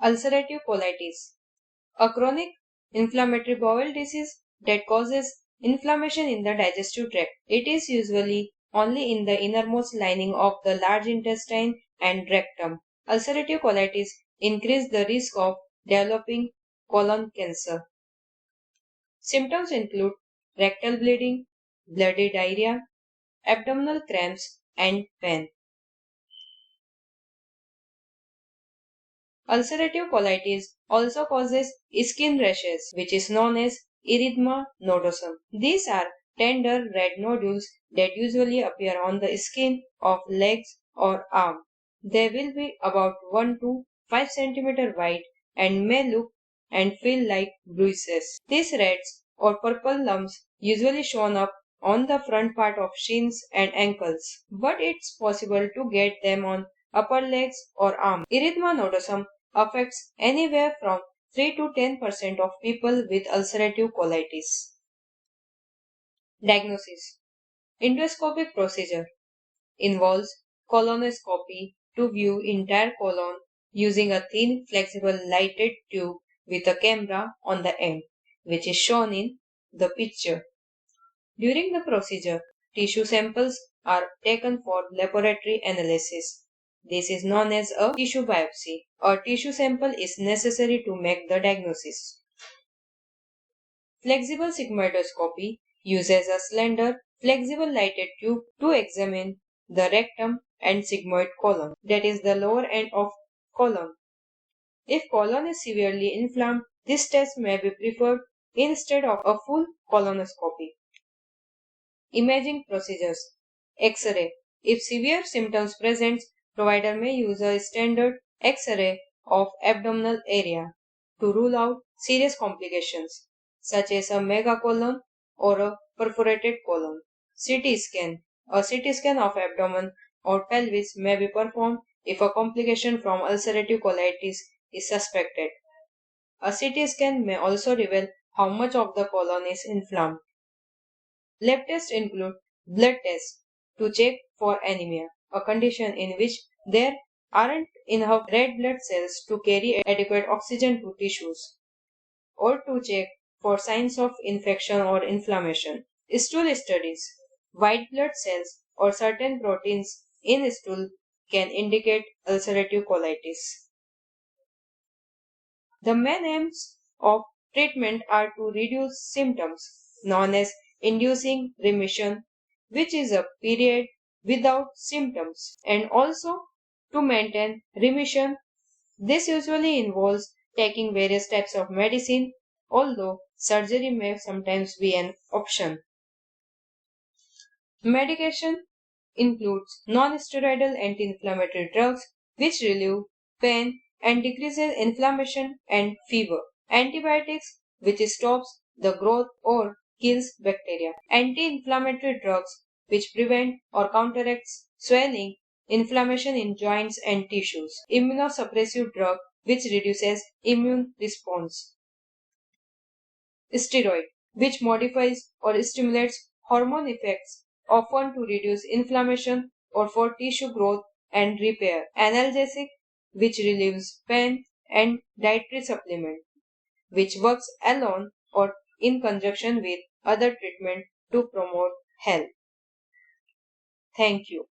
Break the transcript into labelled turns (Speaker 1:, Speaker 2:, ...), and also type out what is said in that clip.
Speaker 1: Ulcerative colitis, a chronic inflammatory bowel disease that causes inflammation in the digestive tract. It is usually only in the innermost lining of the large intestine and rectum. Ulcerative colitis increase the risk of developing colon cancer. Symptoms include rectal bleeding, bloody diarrhea, abdominal cramps, and pain. Ulcerative colitis also causes skin rashes, which is known as erythema nodosum. These are tender red nodules that usually appear on the skin of legs or arm. They will be about 1 to 5 cm wide and may look and feel like bruises. These reds or purple lumps usually shown up on the front part of shins and ankles, but it's possible to get them on upper legs or arms. Erythema nodosum affects anywhere from 3 to 10% of people with ulcerative colitis. Diagnosis: endoscopic procedure involves colonoscopy to view entire colon using a thin, flexible, lighted tube with a camera on the end, which is shown in the picture. During the procedure, tissue samples are taken for laboratory analysis. This is known as a tissue biopsy. A tissue sample is necessary to make the diagnosis. Flexible sigmoidoscopy uses a slender, flexible lighted tube to examine the rectum and sigmoid colon, that is the lower end of colon. If colon is severely inflamed, this test may be preferred instead of a full colonoscopy. Imaging procedures. X-ray. If severe symptoms present, provider may use a standard X-ray of abdominal area to rule out serious complications such as a megacolon or a perforated colon. CT scan. A CT scan of abdomen or pelvis may be performed if a complication from ulcerative colitis is suspected. A CT scan may also reveal how much of the colon is inflamed. Lab tests include blood tests to check for anemia, a condition in which there aren't enough red blood cells to carry adequate oxygen to tissues, or to check for signs of infection or inflammation. Stool studies. White blood cells or certain proteins in stool can indicate ulcerative colitis. The main aims of treatment are to reduce symptoms, known as inducing remission, which is a period without symptoms, and also to maintain remission. This usually involves taking various types of medicine, although surgery may sometimes be an option. Medication includes non-steroidal anti-inflammatory drugs which relieve pain and decreases inflammation and fever. Antibiotics which stops the growth or kills bacteria. Anti-inflammatory drugs which prevent or counteracts swelling, inflammation in joints and tissues. Immunosuppressive drug which reduces immune response. Steroid which modifies or stimulates hormone effects, often to reduce inflammation or for tissue growth and repair. Analgesic which relieves pain, and dietary supplement which works alone or in conjunction with other treatment to promote health. Thank you.